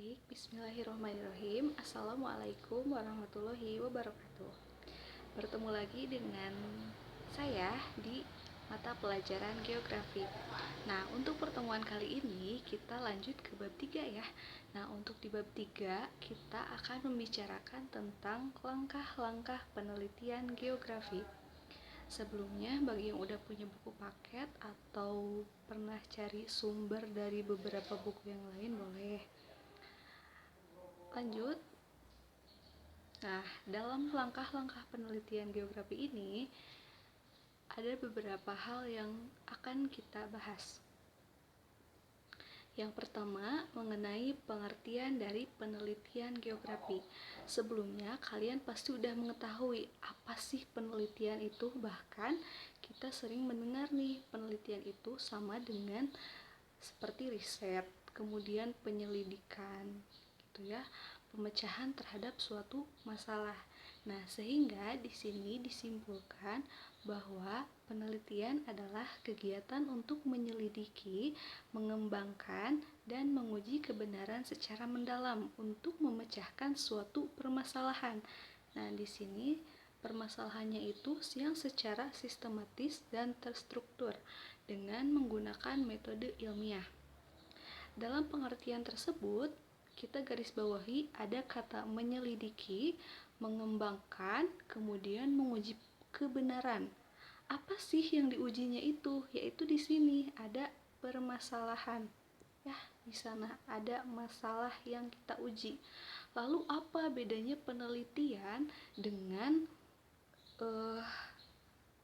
Baik, bismillahirrahmanirrahim. Assalamualaikum warahmatullahi wabarakatuh. Bertemu lagi dengan saya di mata pelajaran geografi. Nah, untuk pertemuan kali ini kita lanjut ke bab 3 ya. Nah, untuk di bab 3 kita akan membicarakan tentang langkah-langkah penelitian geografi. Sebelumnya, bagi yang udah punya buku paket atau pernah cari sumber dari beberapa buku yang lain, boleh lanjut. Nah, dalam langkah-langkah penelitian geografi ini ada beberapa hal yang akan kita bahas. Yang pertama, mengenai pengertian dari penelitian geografi. Sebelumnya, kalian pasti udah mengetahui apa sih penelitian itu. Bahkan, kita sering mendengar nih, penelitian itu sama dengan seperti riset, kemudian penyelidikan, gitu ya, pemecahan terhadap suatu masalah. Nah, sehingga di sini disimpulkan bahwa penelitian adalah kegiatan untuk menyelidiki, mengembangkan, dan menguji kebenaran secara mendalam untuk memecahkan suatu permasalahan. Nah, di sini permasalahannya itu yang secara sistematis dan terstruktur dengan menggunakan metode ilmiah. Dalam pengertian tersebut, kita garis bawahi ada kata menyelidiki, mengembangkan, kemudian menguji kebenaran. Apa sih yang diujinya itu? Yaitu di sini ada permasalahan. Ya, di sana ada masalah yang kita uji. Lalu apa bedanya penelitian dengan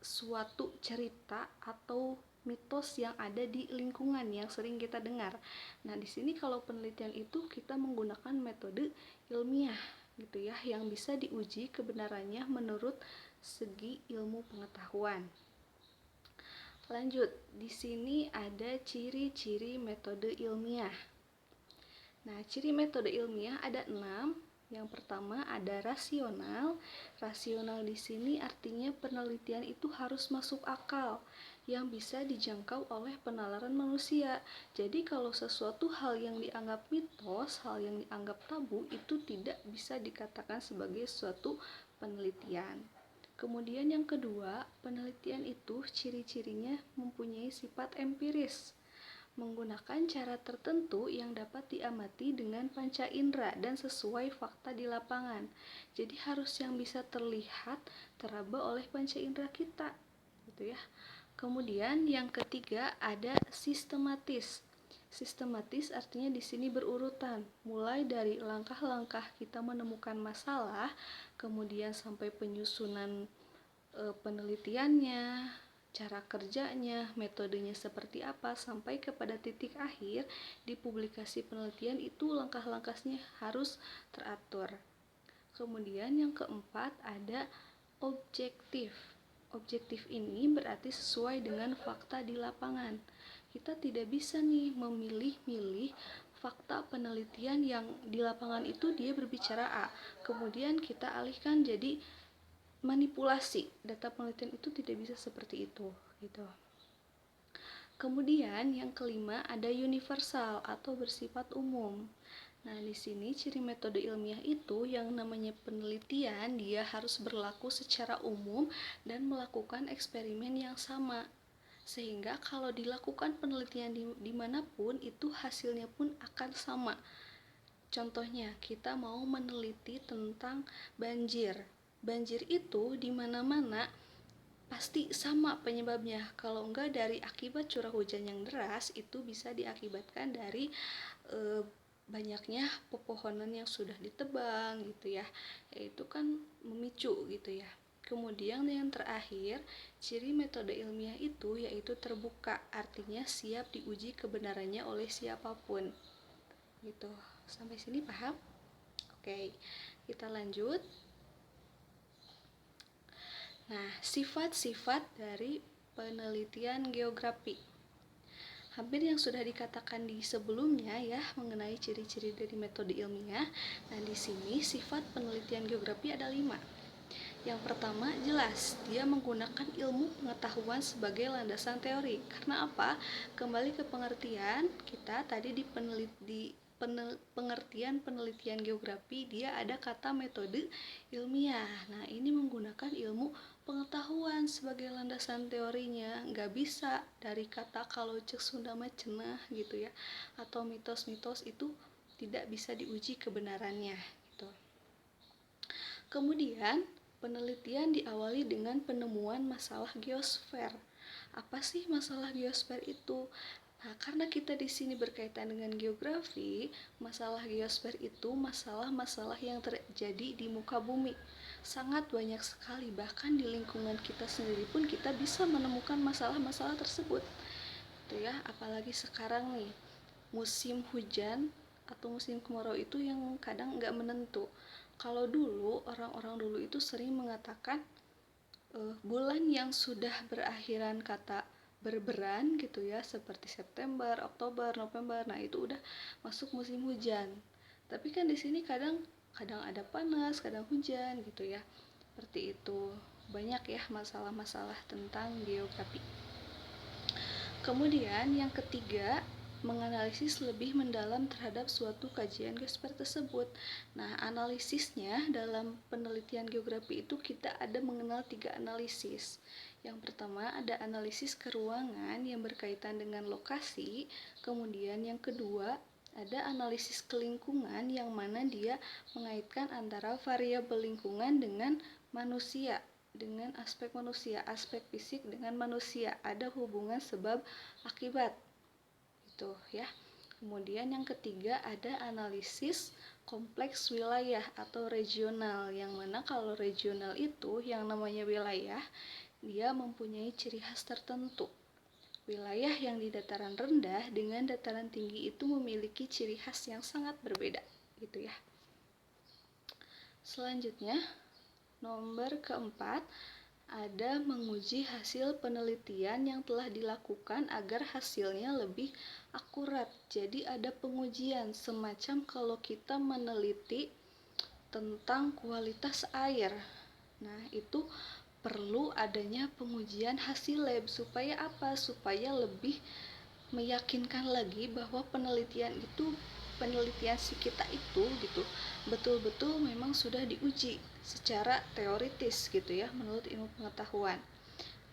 suatu cerita atau mitos yang ada di lingkungan yang sering kita dengar. Nah, di sini kalau penelitian itu kita menggunakan metode ilmiah gitu ya, yang bisa diuji kebenarannya menurut segi ilmu pengetahuan. Lanjut, di sini ada ciri-ciri metode ilmiah. Nah, ciri metode ilmiah ada 6. Yang pertama ada rasional. Rasional di sini artinya penelitian itu harus masuk akal, yang bisa dijangkau oleh penalaran manusia. Jadi kalau sesuatu hal yang dianggap mitos, hal yang dianggap tabu, itu tidak bisa dikatakan sebagai suatu penelitian. Kemudian yang kedua, penelitian itu ciri-cirinya mempunyai sifat empiris, menggunakan cara tertentu yang dapat diamati dengan panca indera dan sesuai fakta di lapangan. Jadi harus yang bisa terlihat, teraba oleh panca indera kita, gitu ya. Kemudian yang ketiga ada sistematis. Sistematis artinya di sini berurutan, mulai dari langkah-langkah kita menemukan masalah, kemudian sampai penyusunan penelitiannya, cara kerjanya, metodenya seperti apa, sampai kepada titik akhir di publikasi penelitian itu langkah-langkahnya harus teratur. Kemudian yang keempat ada objektif. Objektif ini berarti sesuai dengan fakta di lapangan. Kita tidak bisa nih memilih-milih fakta penelitian yang di lapangan itu dia berbicara A, kemudian kita alihkan jadi manipulasi. Data penelitian itu tidak bisa seperti itu, gitu. Kemudian yang kelima ada universal atau bersifat umum. Nah, di sini ciri metode ilmiah itu yang namanya penelitian, dia harus berlaku secara umum dan melakukan eksperimen yang sama. Sehingga kalau dilakukan penelitian dimanapun, itu hasilnya pun akan sama. Contohnya, kita mau meneliti tentang banjir. Banjir itu di mana-mana pasti sama penyebabnya. Kalau enggak dari akibat curah hujan yang deras, itu bisa diakibatkan dari banyaknya pepohonan yang sudah ditebang gitu ya. Itu kan memicu gitu ya. Kemudian yang terakhir, ciri metode ilmiah itu yaitu terbuka, artinya siap diuji kebenarannya oleh siapapun. Gitu. Sampai sini paham? Oke, kita lanjut. Nah, sifat-sifat dari penelitian geografi. Hampir yang sudah dikatakan di sebelumnya ya mengenai ciri-ciri dari metode ilmiah. Nah, di sini sifat penelitian geografi ada 5. Yang pertama, jelas, dia menggunakan ilmu pengetahuan sebagai landasan teori. Karena apa? Kembali ke pengertian kita tadi di pengertian penelitian geografi, dia ada kata metode ilmiah. Nah, ini menggunakan ilmu pengetahuan sebagai landasan teorinya. Nggak bisa dari kata kalau cek Sunda mah cenah gitu ya, atau mitos-mitos itu tidak bisa diuji kebenarannya gitu. Kemudian penelitian diawali dengan penemuan masalah geosfer. Apa sih masalah geosfer itu? Nah, karena kita di sini berkaitan dengan geografi, masalah geosfer itu masalah-masalah yang terjadi di muka bumi. Sangat banyak sekali, bahkan di lingkungan kita sendiri pun kita bisa menemukan masalah-masalah tersebut. Itu ya, apalagi sekarang nih, musim hujan atau musim kemarau itu yang kadang nggak menentu. Kalau dulu, orang-orang dulu itu sering mengatakan bulan yang sudah berakhiran kata berberan gitu ya, seperti September, Oktober, November, nah itu udah masuk musim hujan. Tapi kan di sini kadang ada panas, kadang hujan gitu ya. Seperti itu. Banyak ya masalah-masalah tentang geografi. Kemudian yang ketiga, menganalisis lebih mendalam terhadap suatu kajian geosfer tersebut. Nah, analisisnya dalam penelitian geografi itu kita ada mengenal 3 analisis. Yang pertama ada analisis keruangan yang berkaitan dengan lokasi, kemudian yang kedua ada analisis kelingkungan yang mana dia mengaitkan antara variabel lingkungan dengan manusia, dengan aspek manusia, aspek fisik dengan manusia, ada hubungan sebab akibat gitu ya. Kemudian yang ketiga ada analisis kompleks wilayah atau regional, yang mana kalau regional itu yang namanya wilayah, dia mempunyai ciri khas tertentu. Wilayah yang di dataran rendah dengan dataran tinggi itu memiliki ciri khas yang sangat berbeda gitu ya. Selanjutnya nomor keempat, ada menguji hasil penelitian yang telah dilakukan agar hasilnya lebih akurat. Jadi ada pengujian, semacam kalau kita meneliti tentang kualitas air. Nah, itu perlu adanya pengujian hasil lab supaya apa? Supaya lebih meyakinkan lagi bahwa penelitian si kita itu gitu betul-betul memang sudah diuji secara teoritis gitu ya, menurut ilmu pengetahuan.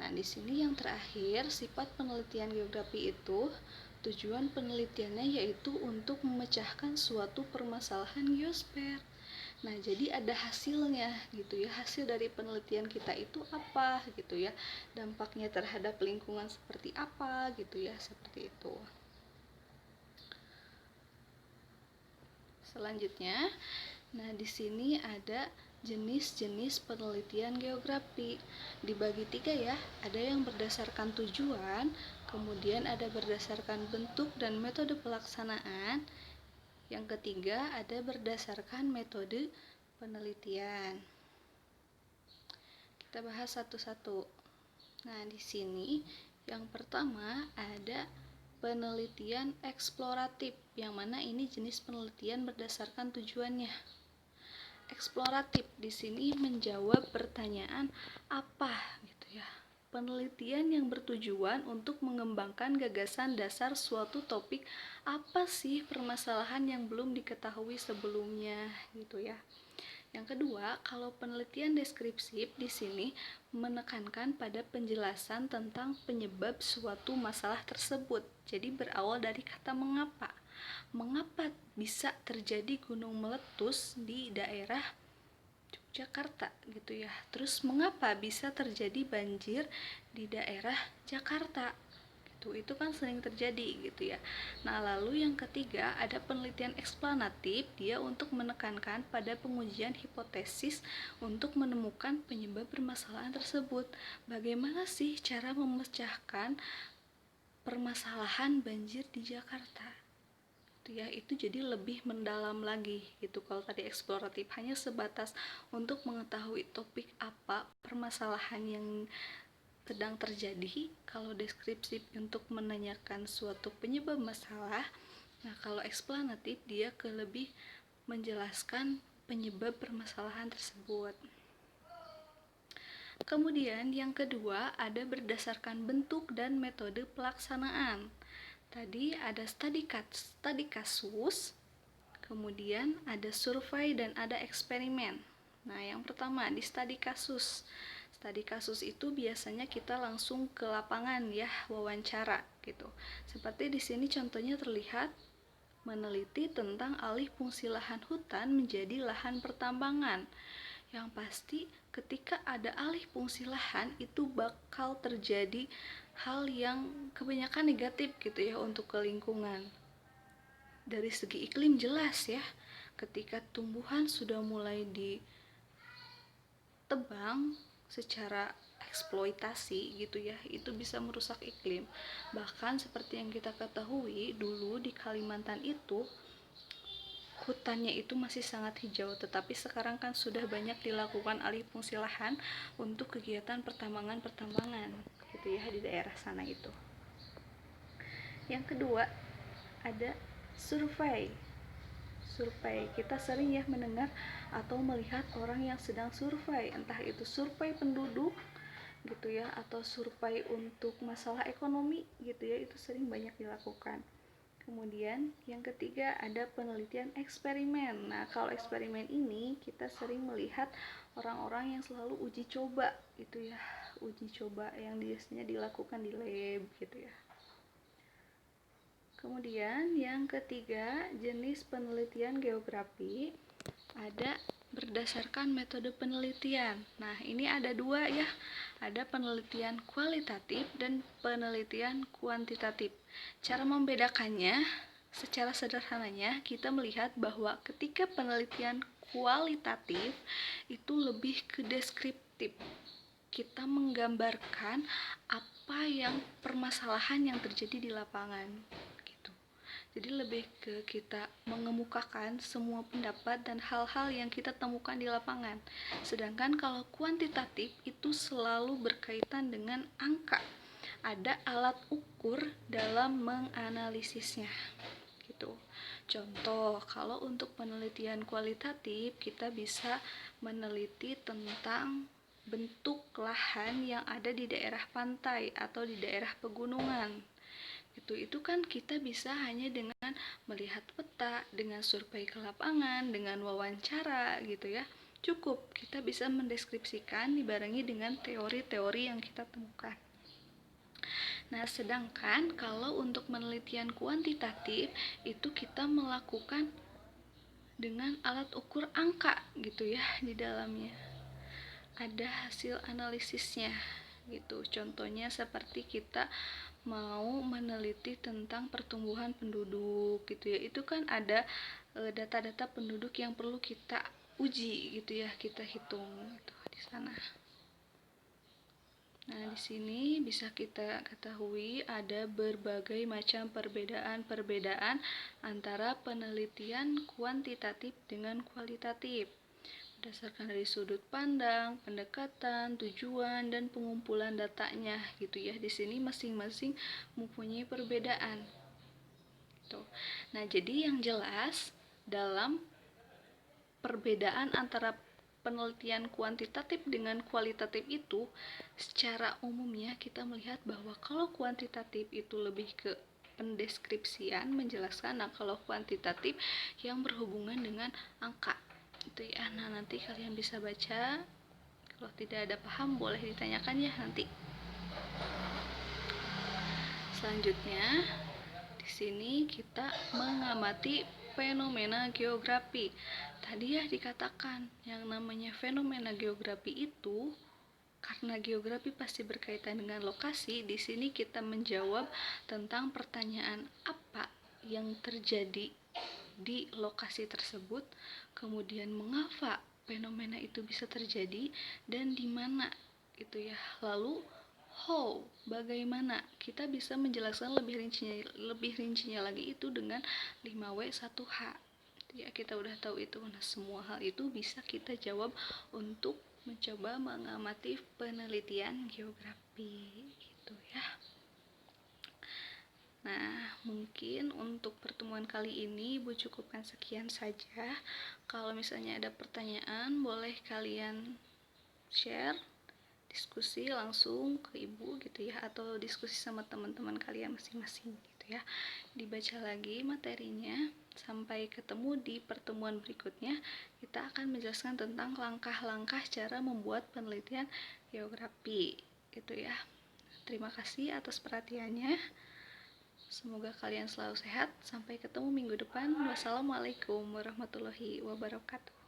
Nah, di sini yang terakhir, sifat penelitian geografi itu tujuan penelitiannya yaitu untuk memecahkan suatu permasalahan geosfer. Nah, jadi ada hasilnya gitu ya. Hasil dari penelitian kita itu apa gitu ya. Dampaknya terhadap lingkungan seperti apa gitu ya, seperti itu. Selanjutnya, nah di sini ada jenis-jenis penelitian geografi. Dibagi 3 ya, ada yang berdasarkan tujuan, kemudian ada berdasarkan bentuk dan metode pelaksanaan. Yang ketiga ada berdasarkan metode penelitian. Kita bahas satu-satu. Nah, di sini yang pertama ada penelitian eksploratif, yang mana ini jenis penelitian berdasarkan tujuannya. Eksploratif di sini menjawab pertanyaan apa gitu ya. Penelitian yang bertujuan untuk mengembangkan gagasan dasar suatu topik, apa sih permasalahan yang belum diketahui sebelumnya gitu ya. Yang kedua, kalau penelitian deskripsif di sini menekankan pada penjelasan tentang penyebab suatu masalah tersebut. Jadi berawal dari kata mengapa. Mengapa bisa terjadi gunung meletus di daerah Yogyakarta gitu ya. Terus mengapa bisa terjadi banjir di daerah Jakarta? Itu kan sering terjadi gitu ya. Nah, lalu yang ketiga ada penelitian eksplanatif, dia untuk menekankan pada pengujian hipotesis untuk menemukan penyebab permasalahan tersebut. Bagaimana sih cara memecahkan permasalahan banjir di Jakarta? Itu jadi lebih mendalam lagi gitu. Kalau tadi eksploratif hanya sebatas untuk mengetahui topik apa permasalahan yang sedang terjadi, kalau deskriptif untuk menanyakan suatu penyebab masalah. Nah, kalau eksplanatif dia ke lebih menjelaskan penyebab permasalahan tersebut. Kemudian yang kedua ada berdasarkan bentuk dan metode pelaksanaan. Tadi ada studi kasus, Kemudian ada survei dan ada eksperimen. Nah, yang pertama di studi kasus. Studi kasus itu biasanya kita langsung ke lapangan ya, wawancara gitu. Seperti di sini contohnya terlihat meneliti tentang alih fungsi lahan hutan menjadi lahan pertambangan. Yang pasti ketika ada alih fungsi lahan itu bakal terjadi hal yang kebanyakan negatif gitu ya untuk ke lingkungan. Dari segi iklim jelas ya, ketika tumbuhan sudah mulai ditebang secara eksploitasi gitu ya, itu bisa merusak iklim. Bahkan seperti yang kita ketahui dulu di Kalimantan itu hutannya itu masih sangat hijau, tetapi sekarang kan sudah banyak dilakukan alih fungsi lahan untuk kegiatan pertambangan gitu ya di daerah sana itu. Yang kedua ada survei. Kita sering ya mendengar atau melihat orang yang sedang survei, entah itu survei penduduk gitu ya atau survei untuk masalah ekonomi gitu ya, itu sering banyak dilakukan. Kemudian yang ketiga ada penelitian eksperimen. Nah, kalau eksperimen ini kita sering melihat orang-orang yang selalu uji coba gitu ya, uji coba yang biasanya dilakukan di lab gitu ya. Kemudian yang ketiga, jenis penelitian geografi ada berdasarkan metode penelitian. Nah, ini ada dua ya, ada penelitian kualitatif dan penelitian kuantitatif. Cara membedakannya, secara sederhananya kita melihat bahwa ketika penelitian kualitatif itu lebih ke deskriptif. Kita menggambarkan apa yang permasalahan yang terjadi di lapangan. Jadi lebih ke kita mengemukakan semua pendapat dan hal-hal yang kita temukan di lapangan. Sedangkan kalau kuantitatif itu selalu berkaitan dengan angka. Ada alat ukur dalam menganalisisnya. Gitu. Contoh, kalau untuk penelitian kualitatif kita bisa meneliti tentang bentuk lahan yang ada di daerah pantai atau di daerah pegunungan. Itu kan kita bisa hanya dengan melihat peta, dengan survei ke lapangan, dengan wawancara gitu ya. Cukup kita bisa mendeskripsikan dibarengi dengan teori-teori yang kita temukan. Nah, sedangkan kalau untuk penelitian kuantitatif itu kita melakukan dengan alat ukur angka gitu ya di dalamnya. Ada hasil analisisnya gitu. Contohnya seperti kita mau meneliti tentang pertumbuhan penduduk gitu ya, itu kan ada data-data penduduk yang perlu kita uji gitu ya, kita hitung gitu di sana. Nah, di sini bisa kita ketahui ada berbagai macam perbedaan antara penelitian kuantitatif dengan kualitatif. Berdasarkan dari sudut pandang, pendekatan, tujuan, dan pengumpulan datanya gitu ya. Di sini masing-masing mempunyai perbedaan. Gitu. Nah, jadi yang jelas dalam perbedaan antara penelitian kuantitatif dengan kualitatif itu, secara umumnya kita melihat bahwa kalau kuantitatif itu lebih ke pendeskripsian, menjelaskan. Nah, kalau kuantitatif yang berhubungan dengan angka itu ya. Nah, nanti kalian bisa baca, kalau tidak ada paham boleh ditanyakan ya nanti. Selanjutnya di sini kita mengamati fenomena geografi. Tadi ya dikatakan yang namanya fenomena geografi itu karena geografi pasti berkaitan dengan lokasi. Di sini kita menjawab tentang pertanyaan apa yang terjadi di lokasi tersebut, kemudian mengapa fenomena itu bisa terjadi dan di mana gitu ya. Lalu how, bagaimana kita bisa menjelaskan lebih rincinya lagi itu dengan 5W 1H. Ya, kita udah tahu itu. Nah, semua hal itu bisa kita jawab untuk mencoba mengamati penelitian geografi gitu ya. Nah, mungkin untuk pertemuan kali ini Ibu cukupkan sekian saja. Kalau misalnya ada pertanyaan, boleh kalian share, diskusi langsung ke Ibu gitu ya, atau diskusi sama teman-teman kalian masing-masing gitu ya. Dibaca lagi materinya. Sampai ketemu di pertemuan berikutnya, kita akan menjelaskan tentang langkah-langkah cara membuat penelitian geografi gitu ya. Terima kasih atas perhatiannya. Semoga kalian selalu sehat. Sampai ketemu minggu depan. Wassalamualaikum warahmatullahi wabarakatuh.